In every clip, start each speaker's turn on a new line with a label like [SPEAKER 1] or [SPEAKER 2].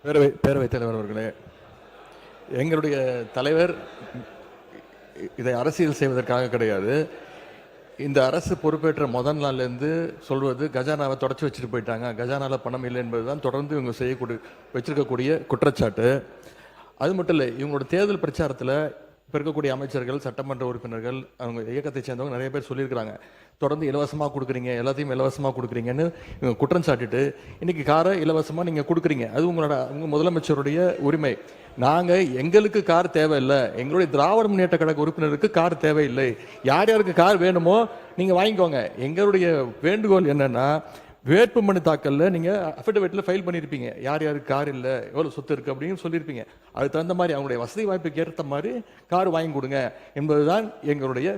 [SPEAKER 1] பேரவைத் தலைவர் அவர்களே, எங்களுடைய தலைவர் இதை அரசியல் செய்வதற்காக கிடையாது. இந்த அரசு பொறுப்பேற்ற முதல் நாள்லேருந்து சொல்வது கஜானாவை தொடச்சி வச்சுட்டு போயிட்டாங்க, கஜானாவில் பணம் இல்லை என்பதுதான் தொடர்ந்து இவங்க வச்சிருக்கக்கூடிய குற்றச்சாட்டு. அது மட்டும் இல்லை, இவங்களோட தேர்தல் பிரச்சாரத்தில் இப்போ இருக்கக்கூடிய அமைச்சர்கள், சட்டமன்ற உறுப்பினர்கள், அவங்க இயக்கத்தை சேர்ந்தவங்க நிறைய பேர் சொல்லியிருக்கிறாங்க, தொடர்ந்து இலவசமாக கொடுக்குறீங்க, எல்லாத்தையும் இலவசமாக கொடுக்குறீங்கன்னு இவங்க குற்றம் சாட்டிட்டு இன்னைக்கு காரை இலவசமாக நீங்கள் கொடுக்குறீங்க. அது உங்கள் முதலமைச்சருடைய உரிமை. நாங்கள் எங்களுக்கு கார் தேவையில்லை, எங்களுடைய திராவிட முன்னேற்ற கழக உறுப்பினருக்கு கார் தேவையில்லை. யார் யாருக்கு கார் வேணுமோ நீங்கள் வாங்கிக்கோங்க. எங்களுடைய வேண்டுகோள் என்னன்னா, வேட்புமனு தாக்கல்ல நீங்கள் அஃபிடவிட்டில் ஃபைல் பண்ணியிருப்பீங்க, யார் யாருக்கு கார் இல்லை, எவ்வளோ சொத்து இருக்குது அப்படின்னு சொல்லியிருப்பீங்க. அதுக்கு தகுந்த மாதிரி அவங்களுடைய வசதி வாய்ப்புக்கு ஏற்ற மாதிரி கார் வாங்கி கொடுங்க என்பதுதான் எங்களுடைய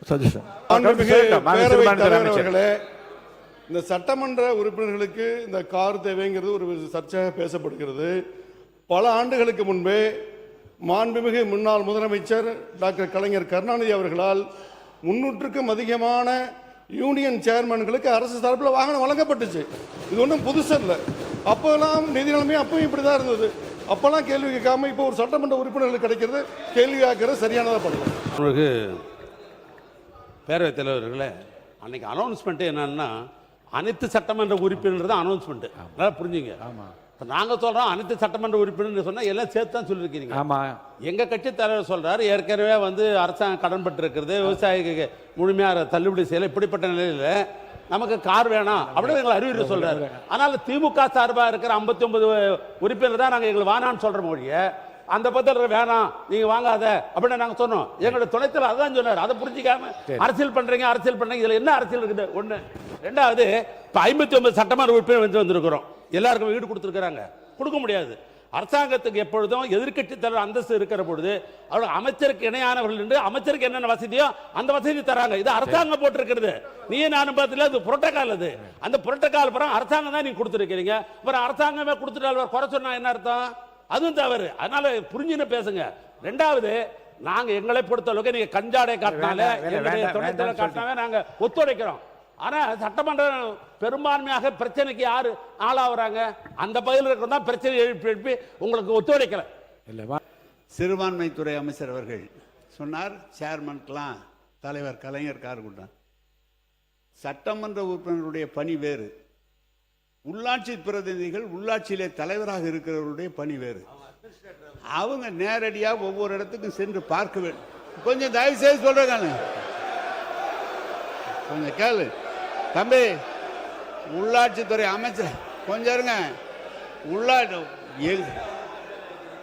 [SPEAKER 1] சஜஷன்.
[SPEAKER 2] இந்த சட்டமன்ற உறுப்பினர்களுக்கு இந்த கார் தேவைங்கிறது ஒரு சர்ச்சையாக பேசப்படுகிறது. பல ஆண்டுகளுக்கு முன்பே மாண்புமிகு முன்னாள் முதலமைச்சர் டாக்டர் கலைஞர் கருணாநிதி அவர்களால் 300க்கும் அதிகமான யூனியன் சேர்மன்களுக்கு அரசு சார்பில் வாகனம் வழங்கப்பட்டுச்சு. இது ஒன்றும் புதுசு இல்லை. அப்போல்லாம் நிதி நிலைமை அப்பவும் இப்படி தான் இருந்தது. அப்போல்லாம் கேள்வி கேட்காம இப்போ ஒரு சட்டமன்ற உறுப்பினர்களுக்கு கிடைக்கிறது கேள்வி கேட்கறது சரியானதாக பண்ணலாம்.
[SPEAKER 3] உங்களுக்கு பேரவைத் தலைவர்களே, அன்னைக்கு அனௌன்ஸ்மெண்ட்டு என்னன்னா, அனைத்து சட்டமன்ற உறுப்பினர் தான் அனௌன்ஸ்மெண்ட்டு. நல்லா புரிஞ்சுங்க. ஆமாம், இப்போ நாங்கள் சொல்கிறோம் அனைத்து சட்டமன்ற உறுப்பினர் சொன்னால் எல்லாம் சேர்த்து தான் சொல்லியிருக்கீங்க. ஆமாம், எங்கள் கட்சி தலைவர் சொல்கிறார், ஏற்கனவே அரசாங்கம் கடன் பட்டு இருக்கிறது, விவசாயிக்கு முழுமையாக தள்ளுபடி செய்யலை, இப்படிப்பட்ட நிலையில் நமக்கு கார் வேணாம் அப்படின்னு எங்களை அறிவுரை சொல்கிறாரு. அதனால் திமுக சார்பாக இருக்கிற 59 உறுப்பினர் தான் நாங்கள் எங்களுக்கு வானான்னு சொல்கிற மொழிய, அந்த பத்திரம் வேணாம் நீங்கள் வாங்காத அப்படின்னு நாங்கள் சொன்னோம். எங்களுடைய துணைத்தலைவர் அதான் சொன்னார். அதை புரிஞ்சிக்காம அரசியல் பண்ணுறீங்க இதில் என்ன அரசியல் இருக்குது? ஒன்று. ரெண்டாவது, இப்போ 59 சட்டமன்ற உறுப்பினர் வந்திருக்கிறோம், எல்லாருக்கும் வீடு கொடுத்துருக்குறாங்க. கொடுக்க முடியாது. அரசாங்கத்துக்கு எப்பொழுதும் எதிர்கட்சி தலைவர் அந்தஸ்து இருக்கிற பொழுது அவர்கள் அமைச்சருக்கு இணையானவர்கள் என்று அமைச்சருக்கு என்னென்ன வசதியோ அந்த வசதி தராங்க. இது அரசாங்கம் போட்டிருக்கிறது. நீ நானும் பார்த்துல அது புரோட்டோகால். அது அந்த புரோட்டோகால் அப்புறம் அரசாங்கம் தான் நீங்க கொடுத்துருக்கீங்க. அப்புறம் அரசாங்கமே கொடுத்துட்டால் குறை சொன்னா என்ன அர்த்தம்? அதுவும் தவறு. அதனால புரிஞ்சுன்னு பேசுங்க. ரெண்டாவது, நாங்க எங்களை பொறுத்தளவுக்கு நீங்க கஞ்சாடை காட்டினாலே காட்டினாவே நாங்க ஒத்துழைக்கிறோம். ஆனா சட்டமன்றம் பெரும்பான்மையாக பிரச்சனைக்கு யாரு ஆளாகிறாங்க? அந்த பகுதியில் இருக்கிறதா பிரச்சனை எழுப்பி உங்களுக்கு ஒத்துழைக்கல.
[SPEAKER 4] சிறுபான்மைத்துறை அமைச்சர் அவர்கள் சொன்னார், சேர்மனுக்கெல்லாம் தலைவர் கலைஞர் கார் கொடுத்தார். சட்டமன்ற உறுப்பினருடைய பணி வேறு, உள்ளாட்சி பிரதிநிதிகள் உள்ளாட்சியிலே தலைவராக இருக்கிறவருடைய பணி வேறு. அவங்க நேரடியாக ஒவ்வொரு இடத்துக்கும் சென்று பார்க்க வேண்டும். கொஞ்சம் தயவு செய்து சொல்றேன், கொஞ்சம் கேளு தம்பி. உள்ளாட்சித்துறை அமைச்சர் கொஞ்சம் இருங்க.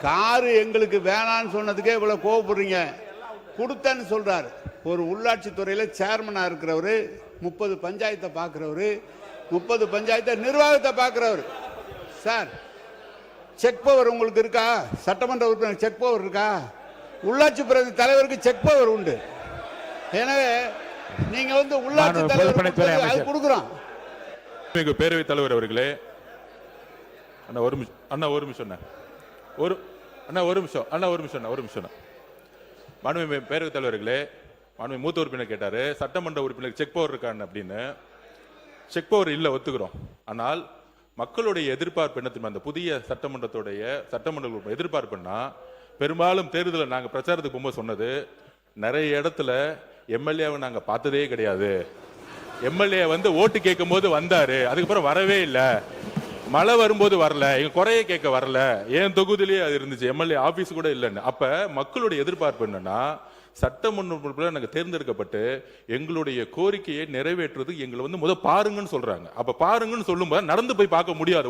[SPEAKER 4] காரு எங்களுக்கு வேணான்னு சொன்னதுக்கே இவ்வளவு கோவப்படுறீங்க. கொடுத்தேன்னு சொல்றாரு. ஒரு உள்ளாட்சி துறையில சேர்மனா இருக்கிறவரு, 30 பஞ்சாயத்தை பார்க்கிறவரு, 30 பஞ்சாயத்தை நிர்வாகத்தை பார்க்கிறவர். சார், செக் பவர் உங்களுக்கு இருக்கா? சட்டமன்ற உறுப்பினர் செக் பவர் இருக்கா? உள்ளாட்சி பிரதி தலைவருக்கு செக் பவர் உண்டு. எனவே நீங்க உள்ளாட்சி தலைவர் கொடுக்குறோம்.
[SPEAKER 5] பேரவைத் தலைவர் அவர்களே, அண்ணா ஒரு நிமிஷம் மாண்புமிகு பேரவைத் தலைவர்களே, மாண்புமிகு மூத்த உறுப்பினர் கேட்டாரு, சட்டமன்ற உறுப்பினர் செக் பவர் இருக்கான்னு அப்படின்னு. செக் பவர் இல்லை, ஒத்துக்கிறோம். ஆனால் மக்களுடைய எதிர்பார்ப்பு என்ன தெரியுமா? அந்த புதிய சட்டமன்ற எதிர்பார்ப்புன்னா, பெரும்பாலும் தேர்தலில் நாங்கள் பிரச்சாரத்துக்கு போகும்போது சொன்னது, நிறைய இடத்துல எம்எல்ஏவை நாங்க பார்த்ததே கிடையாது. எம்எல்ஏ ஓட்டு கேட்கும் போது வந்தாரு, அதுக்கப்புறம் வரவே இல்லை. மழை வரும்போது வரல, எங்க குறைய கேட்க வரல. ஏன் தொகுதியிலேயே அது இருந்துச்சு, எம்எல்ஏ ஆபீஸ் கூட இல்லைன்னு. அப்ப மக்களுடைய எதிர்பார்ப்பு என்னன்னா, சட்டமன்ற நாங்க தேர்ந்தெடுக்கப்பட்டு எங்களுடைய கோரிக்கையை நிறைவேற்றுறது எங்களை முத பாருங்கன்னு சொல்றாங்க. அப்ப பாருங்கன்னு சொல்லும்போது நடந்து போய் பார்க்க முடியாது.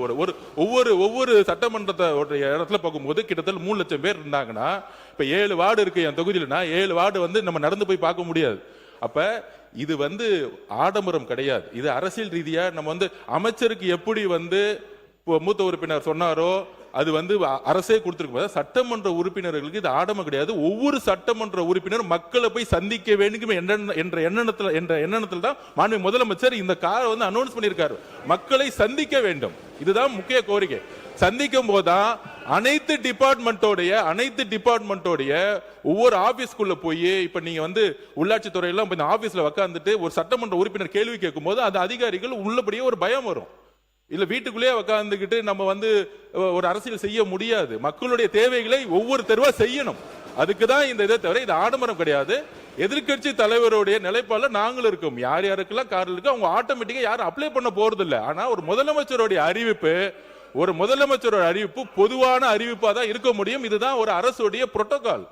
[SPEAKER 5] ஒவ்வொரு சட்டமன்றத்தை இடத்துல பார்க்கும்போது கிட்டத்தட்ட 3 லட்சம் பேர் இருந்தாங்கன்னா, இப்ப 7 வார்டு இருக்கு என் தொகுதியிலனா, 7 வார்டு நம்ம நடந்து போய் பார்க்க முடியாது. அப்ப இது ஆடம்பரம் கிடையாது. இது அரசியல் ரீதியா நம்ம அமைச்சருக்கு எப்படி மூத்த உறுப்பினர் சொன்னாரோ அது அரசே கொடுத்திருக்கும். சட்டமன்ற உறுப்பினர்களுக்கு இது ஆடம்பரம் கிடையாது. ஒவ்வொரு சட்டமன்ற உறுப்பினர் மக்களை போய் சந்திக்க வேண்டும் என்ற எண்ணத்தில் தான் மாண்புமிகு முதலமைச்சர் இந்த காரை அனௌன்ஸ் பண்ணியிருக்காரு. மக்களை சந்திக்க வேண்டும், இதுதான் முக்கிய கோரிக்கை. சந்திக்கும் போதுதான் அனைத்து டிபார்ட்மெண்டோடைய ஒவ்வொரு ஆபீஸ்க்குள்ள போய், இப்ப நீங்க உள்ளாட்சி துறையெல்லாம் ஆபீஸ்ல உட்காந்துட்டு ஒரு சட்டமன்ற உறுப்பினர் கேள்வி கேட்கும் போது அந்த அதிகாரிகள் உள்ளபடியே ஒரு பயம் வரும். இல்ல வீட்டுக்குள்ளேயே உட்கார்ந்துகிட்டு நம்ம வந்து ஒரு அரசியல் செய்ய முடியாது. மக்களுடைய தேவைகளை ஒவ்வொரு தெருவா செய்யணும். அதுக்கு தான் இந்த இதை தவிர இது ஆடம்பரம் கிடையாது. எதிர்க்கட்சி தலைவருடைய நிலைப்பாடுல நாங்களும் இருக்கோம். யார் யாருக்கெல்லாம் கார் இருக்கு அவங்க ஆட்டோமேட்டிக்கா யாரும் அப்ளை பண்ண போறது இல்லை. ஆனா ஒரு முதலமைச்சருடைய அறிவிப்பு பொதுவான அறிவிப்பா தான் இருக்க முடியும். இதுதான் ஒரு அரசுடைய புரோட்டோகால்.